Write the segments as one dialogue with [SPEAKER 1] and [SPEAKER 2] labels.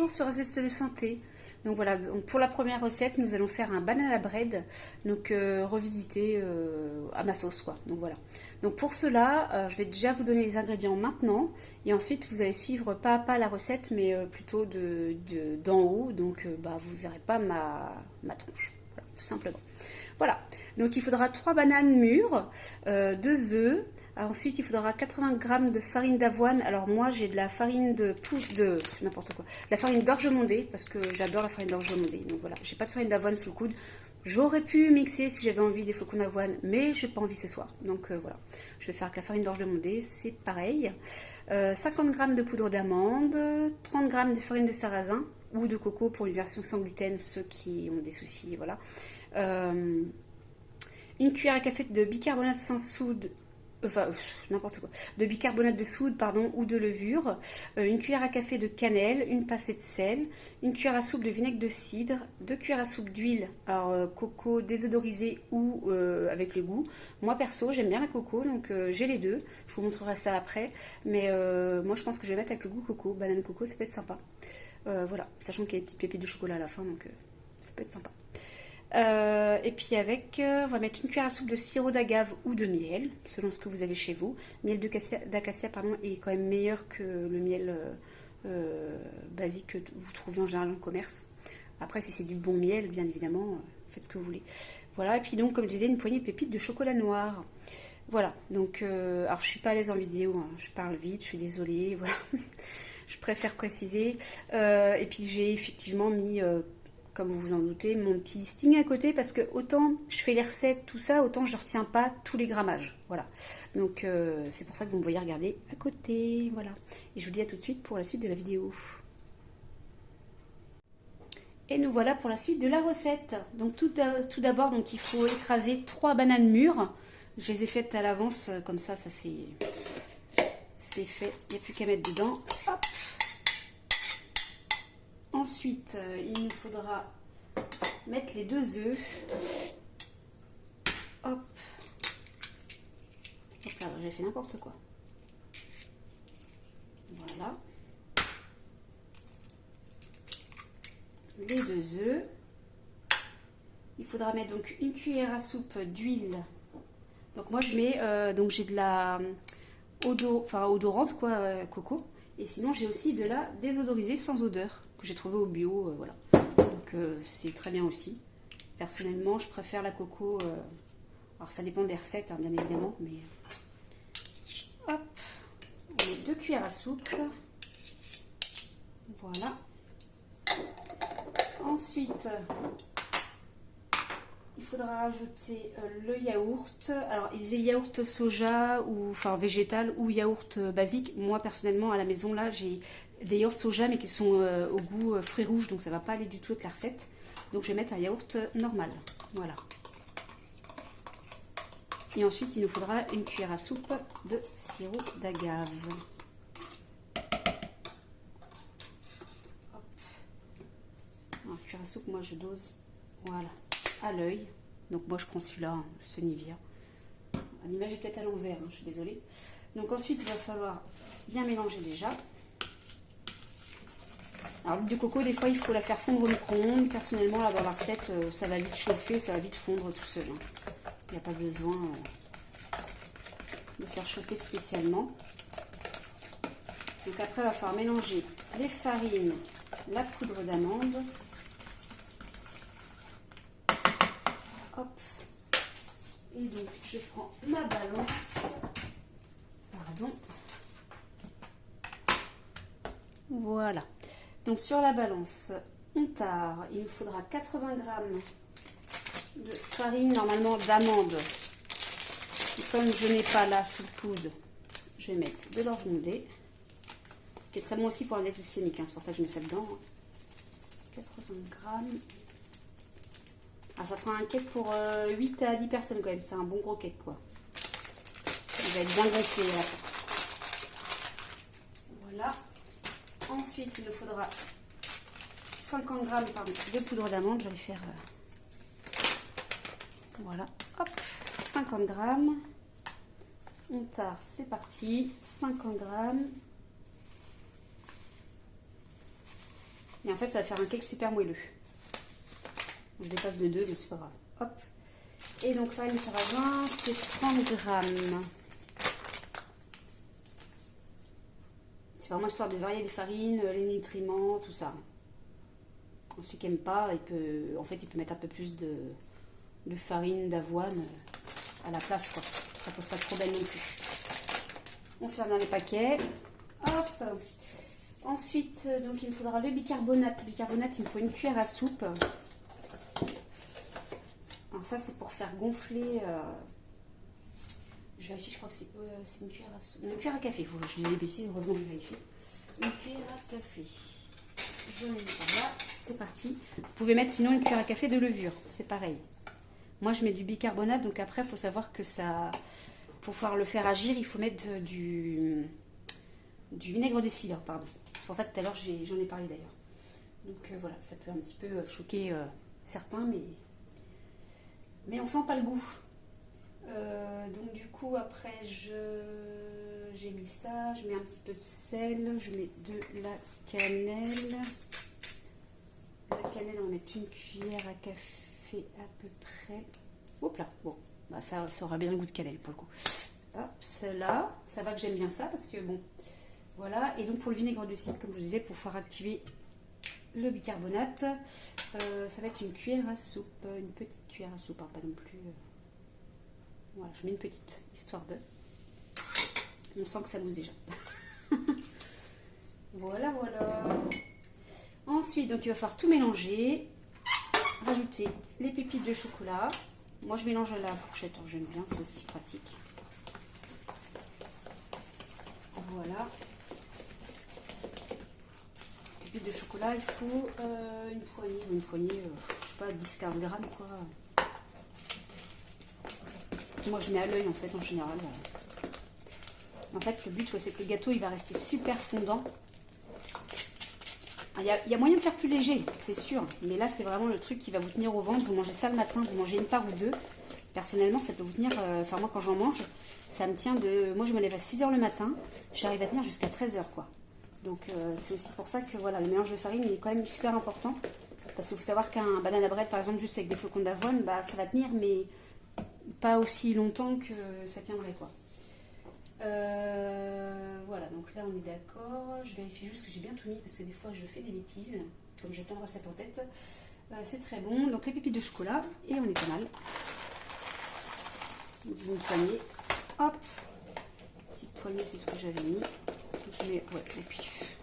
[SPEAKER 1] toujours sur Zeste de Santé. Donc voilà, pour la première recette, nous allons faire un banana bread, donc revisité à ma sauce quoi. Donc voilà. Donc pour cela, je vais déjà vous donner les ingrédients maintenant, et ensuite vous allez suivre pas à pas la recette, mais plutôt d'en haut, donc vous verrez pas ma tronche, voilà, tout simplement. Voilà, donc il faudra 3 bananes mûres, 2 œufs. Ensuite, il faudra 80 g de farine d'avoine. Alors moi, j'ai de la farine de n'importe quoi. La farine d'orge mondée, parce que j'adore la farine d'orge mondée. Donc voilà, j'ai pas de farine d'avoine sous le coude. J'aurais pu mixer si j'avais envie des flocons d'avoine, mais j'ai pas envie ce soir. Donc voilà, je vais faire avec la farine d'orge mondée, c'est pareil. 50 g de poudre d'amande, 30 g de farine de sarrasin ou de coco pour une version sans gluten, ceux qui ont des soucis, voilà. Une cuillère à café de bicarbonate sans soude. N'importe quoi, de bicarbonate de soude pardon, ou de levure, une cuillère à café de cannelle, une pincée de sel, une cuillère à soupe de vinaigre de cidre, 2 cuillères à soupe d'huile, alors coco désodorisé ou avec le goût. Moi perso j'aime bien la coco, donc j'ai les deux, je vous montrerai ça après, mais moi je pense que je vais mettre avec le goût coco, banane coco, ça peut être sympa. Voilà, sachant qu'il y a des petites pépites de chocolat à la fin, donc ça peut être sympa. Et puis avec, on va mettre une cuillère à soupe de sirop d'agave ou de miel, selon ce que vous avez chez vous. Miel d'acacia pardon, est quand même meilleur que le miel basique que vous trouvez en général en commerce. Après, si c'est du bon miel, bien évidemment, faites ce que vous voulez. Voilà, et puis donc, comme je disais, une poignée de pépites de chocolat noir. Voilà, donc, alors je suis pas à l'aise en vidéo, hein, je parle vite, je suis désolée, voilà. Je préfère préciser. Et puis j'ai effectivement mis... comme vous vous en doutez, mon petit listing à côté, parce que autant je fais les recettes, tout ça, autant je ne retiens pas tous les grammages. Voilà. Donc c'est pour ça que vous me voyez regarder à côté. Voilà. Et je vous dis à tout de suite pour la suite de la vidéo. Et nous voilà pour la suite de la recette. Donc tout d'abord, donc il faut écraser 3 bananes mûres. Je les ai faites à l'avance, comme ça c'est fait. Il n'y a plus qu'à mettre dedans. Hop. Ensuite, il nous faudra mettre les 2 œufs. Hop. Hop là, j'ai fait n'importe quoi. Voilà. Les 2 œufs. Il faudra mettre donc une cuillère à soupe d'huile. Donc moi je mets, donc j'ai de la odorante quoi, coco. Et sinon, j'ai aussi de la désodorisée sans odeur que j'ai trouvée au bio, voilà. Donc c'est très bien aussi. Personnellement, je préfère la coco. Alors ça dépend des recettes, hein, bien évidemment, mais hop, on met 2 cuillères à soupe. Voilà. Ensuite, il faudra rajouter le yaourt. Alors, ils aient yaourt soja ou enfin végétal ou yaourt basique. Moi, personnellement, à la maison, là, j'ai des yaourts soja, mais qui sont au goût fruits rouges, donc ça va pas aller du tout avec la recette. Donc, je vais mettre un yaourt normal. Voilà. Et ensuite, il nous faudra une cuillère à soupe de sirop d'agave. Une cuillère à soupe, moi, je dose, voilà, à l'œil. Donc moi je prends celui-là, hein, ce Nivea. L'image est peut-être à l'envers, hein, je suis désolée. Donc ensuite il va falloir bien mélanger déjà. Alors l'huile de coco, des fois il faut la faire fondre au micro-ondes. Personnellement là dans la recette, ça va vite chauffer, ça va vite fondre tout seul. Hein. Il n'y a pas besoin de faire chauffer spécialement. Donc après il va falloir mélanger les farines, la poudre d'amande. Hop. Et donc je prends ma balance. Pardon. Voilà. Donc sur la balance, on tare. Il nous faudra 80 g de farine, normalement d'amande. Et comme je n'ai pas là sous le coude, je vais mettre de l'orge mondée, qui est très bon aussi pour l'index glycémique, hein, c'est pour ça que je mets ça dedans. 80 g. Ah, ça fera un cake pour 8 à 10 personnes quand même, c'est un bon gros cake quoi. Il va être bien gonflé là. Voilà. Ensuite, il nous faudra 50 g de poudre d'amande. Je vais faire... voilà, hop, 50 g. On tare, c'est parti. 50 g. Et en fait, ça va faire un cake super moelleux. Je dépasse de 2, mais c'est pas grave. Hop. Et donc, farine de sarrasin, c'est 30 grammes. C'est vraiment histoire de varier les farines, les nutriments, tout ça. Celui qui n'aime pas, il peut mettre un peu plus de farine d'avoine à la place, quoi. Ça pose pas de problème non plus. On ferme bien les paquets. Hop. Ensuite, donc il me faudra le bicarbonate. Le bicarbonate, il me faut une cuillère à soupe. Alors ça, c'est pour faire gonfler. Je vérifie, je crois que c'est une cuillère à soupe. Une cuillère à café. Je l'ai baissé, heureusement je vérifie. Une cuillère à café. Je l'ai mis par là. C'est parti. Vous pouvez mettre sinon une cuillère à café de levure. C'est pareil. Moi, je mets du bicarbonate. Donc après, il faut savoir que ça... Pour pouvoir le faire agir, il faut mettre du vinaigre de cidre, pardon. C'est pour ça que tout à l'heure, j'en ai parlé d'ailleurs. Donc voilà, ça peut un petit peu choquer certains, mais on sent pas le goût. Donc du coup, après, j'ai mis ça, je mets un petit peu de sel, je mets de la cannelle. La cannelle, on va mettre une cuillère à café à peu près. Hop là, bon, bah ça aura bien le goût de cannelle pour le coup. Hop, celle-là, ça va que j'aime bien ça parce que bon, voilà. Et donc pour le vinaigre de cidre, comme je vous disais, pour pouvoir activer le bicarbonate, ça va être une cuillère à soupe, une petite cuillère à soupe, hein, pas non plus. Voilà, je mets une petite, histoire de. On sent que ça bouse déjà. Voilà, voilà. Ensuite, donc il va falloir tout mélanger. Rajouter les pépites de chocolat. Moi, je mélange à la fourchette, hein, j'aime bien, c'est aussi pratique. Voilà. Pépites de chocolat, il faut une poignée, je sais pas, 10-15 grammes, quoi. Moi, je mets à l'œil, en fait, en général. En fait, le but, c'est que le gâteau, il va rester super fondant. Il y a moyen de faire plus léger, c'est sûr. Mais là, c'est vraiment le truc qui va vous tenir au ventre. Vous mangez ça le matin, vous mangez une part ou deux. Personnellement, ça peut vous tenir... Enfin, moi, quand j'en mange, ça me tient de... Moi, je me lève à 6 h le matin. J'arrive à tenir jusqu'à 13 h, quoi. Donc, c'est aussi pour ça que, voilà, le mélange de farine, il est quand même super important. Parce qu'il faut savoir qu'un banana bread, par exemple, juste avec des flocons d'avoine, bah, ça va tenir, mais pas aussi longtemps que ça tiendrait, quoi. Voilà, donc là on est d'accord. Je vérifie juste que j'ai bien tout mis parce que des fois je fais des bêtises, comme j'ai plein de recettes en tête. C'est très bon. Donc les pépites de chocolat et on est pas mal. Une poignée. Hop, petite poignée, c'est ce que j'avais mis. Je mets au pif.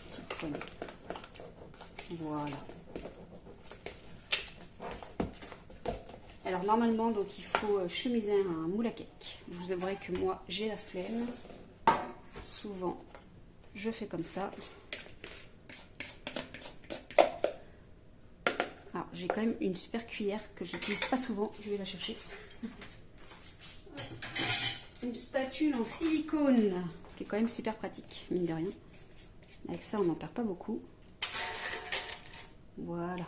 [SPEAKER 1] Petite poignée. Voilà. Alors normalement, donc il faut chemiser un moule à cake. Je vous avouerai que moi, j'ai la flemme. Souvent, je fais comme ça. Alors, j'ai quand même une super cuillère que je n'utilise pas souvent. Je vais la chercher. Une spatule en silicone, qui est quand même super pratique, mine de rien. Avec ça, on n'en perd pas beaucoup. Voilà.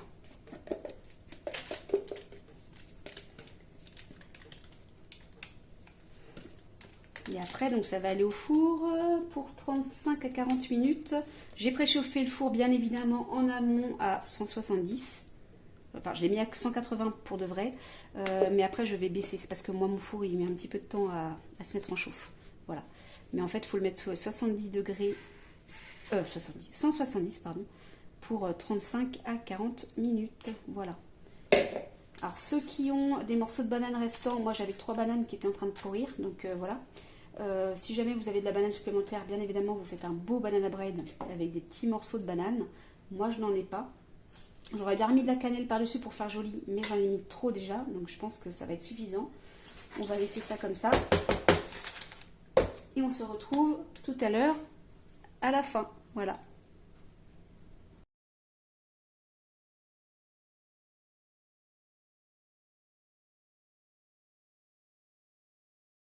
[SPEAKER 1] Et après, donc ça va aller au four pour 35 à 40 minutes. J'ai préchauffé le four, bien évidemment, en amont à 170. Enfin, je l'ai mis à 180 pour de vrai. Mais après, je vais baisser. C'est parce que moi, mon four, il met un petit peu de temps à se mettre en chauffe. Voilà. Mais en fait, il faut le mettre sous 70 degrés... 170, pardon. Pour 35 à 40 minutes. Voilà. Alors, ceux qui ont des morceaux de banane restants, moi, j'avais 3 bananes qui étaient en train de pourrir. Donc, voilà. Si jamais vous avez de la banane supplémentaire, bien évidemment, vous faites un beau banana bread avec des petits morceaux de banane. Moi, je n'en ai pas. J'aurais bien remis de la cannelle par-dessus pour faire joli, mais j'en ai mis trop déjà, donc je pense que ça va être suffisant. On va laisser ça comme ça. Et on se retrouve tout à l'heure à la fin. Voilà.